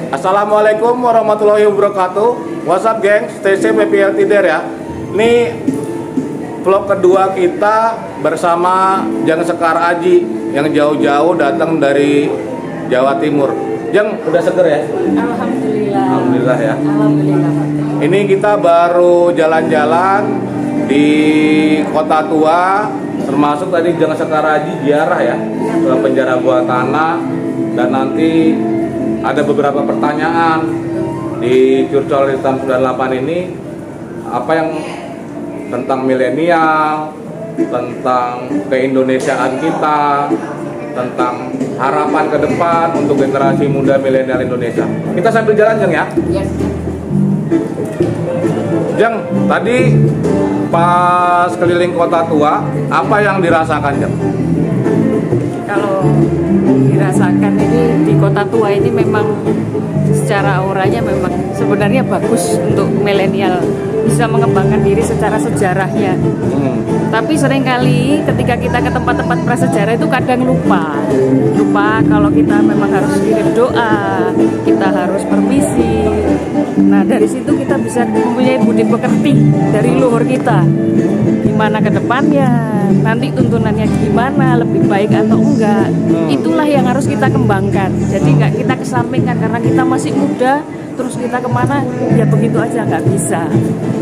Assalamualaikum warahmatullahi wabarakatuh. What's up geng, stay safe, happy healthy there ya. Ini vlog kedua kita bersama Jang Sekar Aji yang jauh-jauh datang dari Jawa Timur. Jang, udah seger ya? Alhamdulillah. Alhamdulillah ya. Alhamdulillah. Ini kita baru jalan-jalan di Kota Tua, termasuk tadi Jang Sekar Aji ziarah ya ke penjara Gua Tanah, dan nanti ada beberapa pertanyaan di Curcol Hitam 98 ini, apa yang tentang milenial, tentang keindonesiaan kita, tentang harapan ke depan untuk generasi muda milenial Indonesia. Kita sambil jalan, Jeng ya. Yes. Jeng, tadi pas keliling Kota Tua, apa yang dirasakan, Jeng? Kalau dirasakan ini di Kota Tua ini memang secara auranya memang sebenarnya bagus untuk milenial, bisa mengembangkan diri secara sejarahnya. Tapi seringkali ketika kita ke tempat-tempat prasejarah itu kadang lupa kalau kita memang harus kirim doa, kita harus permisi. Nah dari situ kita bisa mempunyai budi pekerti dari luhur kita, gimana ke depannya, nanti tuntunannya gimana, lebih baik atau enggak. Itulah yang harus kita kembangkan. Jadi nggak kita kesampingkan karena kita masih muda, terus kita kemana ya begitu aja, nggak bisa.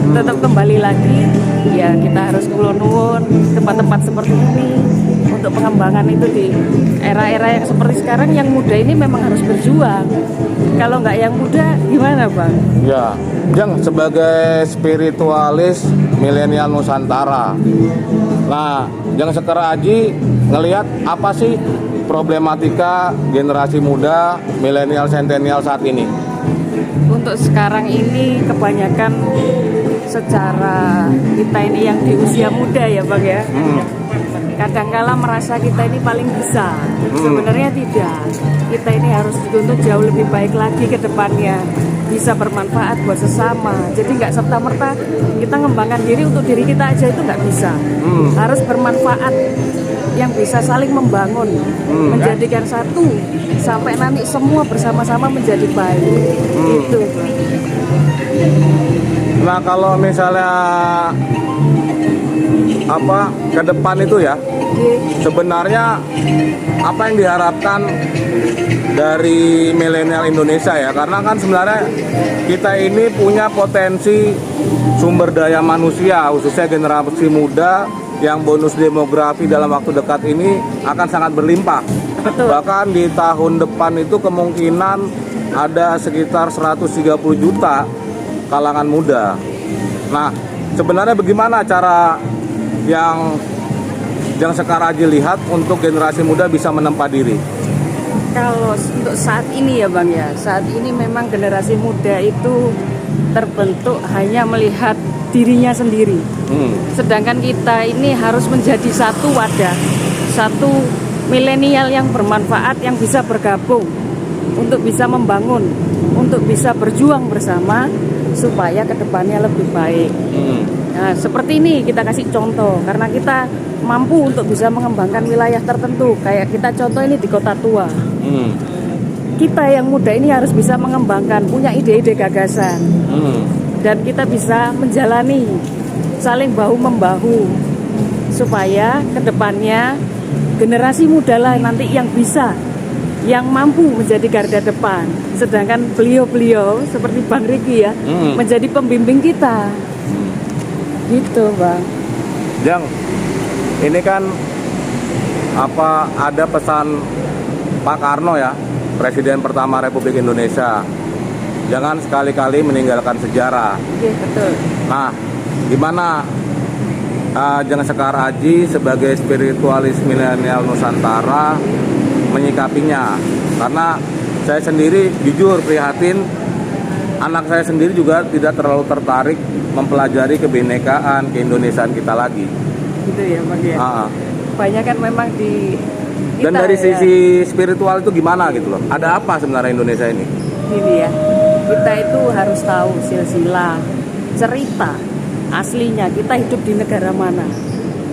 Tetap kembali lagi ya, kita harus kulon-nuwun tempat-tempat seperti ini untuk pengembangan itu di era-era yang seperti sekarang. Yang muda ini memang harus berjuang. Kalau nggak yang muda gimana Bang? Ya, Jeng, sebagai spiritualis milenial Nusantara, nah Jang Sekar Aji ngelihat apa sih problematika generasi muda milenial sentenial saat ini? Untuk sekarang ini kebanyakan secara kita ini yang di usia muda ya Bang ya, kadangkala merasa kita ini paling bisa. Sebenarnya tidak, kita ini harus dituntut jauh lebih baik lagi ke depannya, bisa bermanfaat buat sesama. Jadi nggak serta-merta kita ngembangkan diri untuk diri kita aja, itu nggak bisa. Harus bermanfaat, yang bisa saling membangun, menjadikan satu, sampai nanti semua bersama-sama menjadi baik. Itu. Nah kalau misalnya apa ke depan itu ya, sebenarnya apa yang diharapkan dari milenial Indonesia ya, karena kan sebenarnya kita ini punya potensi sumber daya manusia, khususnya generasi muda yang bonus demografi dalam waktu dekat ini akan sangat berlimpah. Betul. Bahkan di tahun depan itu kemungkinan ada sekitar 130 juta kalangan muda. Nah, sebenarnya bagaimana cara yang Jang Sekar Aji lihat untuk generasi muda bisa menempa diri? Kalau untuk saat ini ya Bang ya, saat ini memang generasi muda itu terbentuk hanya melihat dirinya sendiri. Sedangkan kita ini harus menjadi satu wadah, satu milenial yang bermanfaat, yang bisa bergabung untuk bisa membangun, untuk bisa berjuang bersama supaya kedepannya lebih baik. Nah, seperti ini kita kasih contoh karena kita mampu untuk bisa mengembangkan wilayah tertentu. Kayak kita contoh ini di Kota Tua. Kita yang muda ini harus bisa mengembangkan, punya ide-ide gagasan. Dan kita bisa menjalani saling bahu-membahu supaya kedepannya generasi muda lah nanti yang bisa, yang mampu menjadi garda depan. Sedangkan beliau-beliau seperti Bang Riki ya, menjadi pembimbing kita. Gitu Bang. Jang, ini kan apa ada pesan Pak Karno ya, Presiden pertama Republik Indonesia, jangan sekali-kali meninggalkan sejarah. Iya betul. Nah, gimana Jang Sekar Aji sebagai spiritualis milenial Nusantara menyikapinya? Karena saya sendiri jujur prihatin, anak saya sendiri juga tidak terlalu tertarik mempelajari kebinekaan, keindonesiaan kita lagi. Gitu ya Bang ya. Banyak kan memang di kita, dan dari ya, sisi spiritual itu gimana gitu loh? Ada apa sebenarnya Indonesia ini? Gini ya, kita itu harus tahu silsilah cerita aslinya kita hidup di negara mana.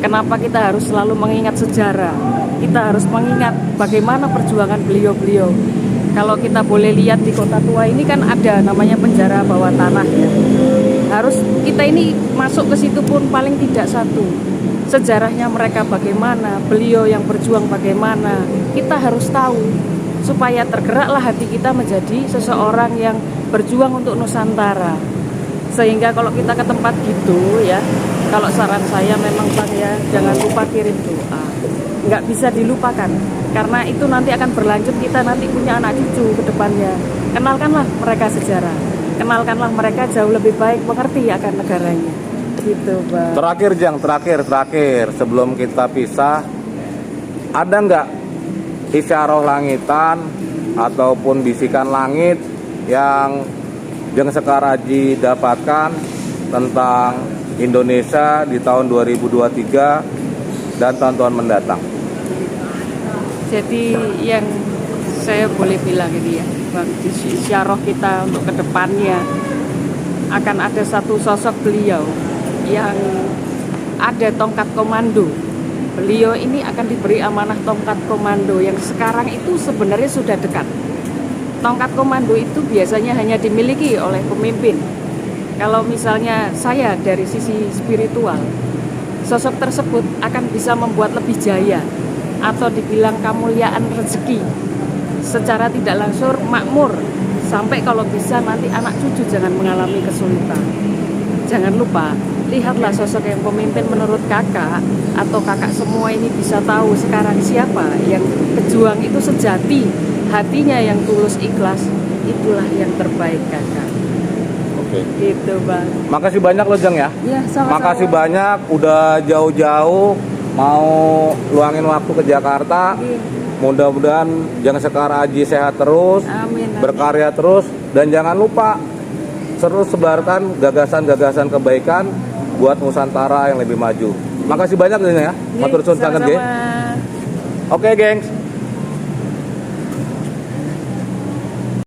Kenapa kita harus selalu mengingat sejarah? Kita harus mengingat bagaimana perjuangan beliau-beliau. Kalau kita boleh lihat di Kota Tua ini kan ada namanya penjara bawah tanah ya. Harus kita ini masuk ke situ pun paling tidak satu. Sejarahnya mereka bagaimana, beliau yang berjuang bagaimana, kita harus tahu supaya tergeraklah hati kita menjadi seseorang yang berjuang untuk Nusantara. Sehingga kalau kita ke tempat gitu ya, kalau saran saya memang Bang ya, jangan lupa kirim doa. Nggak bisa dilupakan, karena itu nanti akan berlanjut, kita nanti punya anak cucu ke depannya. Kenalkanlah mereka sejarah, kenalkanlah mereka jauh lebih baik mengerti akan negaranya. Gitu Bang. Terakhir Jang, terakhir sebelum kita pisah, ada nggak isyarah langitan ataupun bisikan langit yang Jeng Sekar Aji dapatkan tentang Indonesia di tahun 2023 dan tahun-tahun mendatang? Jadi yang saya boleh bilang ini ya, Bang, isyarah kita untuk kedepannya akan ada satu sosok beliau yang ada tongkat komando. Beliau ini akan diberi amanah tongkat komando yang sekarang itu sebenarnya sudah dekat. Tongkat komando itu biasanya hanya dimiliki oleh pemimpin. Kalau misalnya saya dari sisi spiritual, sosok tersebut akan bisa membuat lebih jaya atau dibilang kemuliaan rezeki. Secara tidak langsung makmur, sampai kalau bisa nanti anak cucu jangan mengalami kesulitan. Jangan lupa, lihatlah sosok yang pemimpin menurut kakak atau kakak semua ini bisa tahu sekarang siapa yang pejuang itu sejati, hatinya yang tulus ikhlas, itulah yang terbaik kakak. Oke. Gitu Bang. Makasih banyak loh Jeng ya. Ya, sama-sama. Makasih banyak udah jauh-jauh mau luangin waktu ke Jakarta. Iya. Mudah-mudahan Jeng Sekar Aji sehat terus, Amin. berkarya terus, dan jangan lupa terus sebarkan gagasan-gagasan kebaikan buat Nusantara yang lebih maju. Makasih banyak Jeng ya. Iya, Matur suwun sanget nggih. sama-sama. Oke, gengs.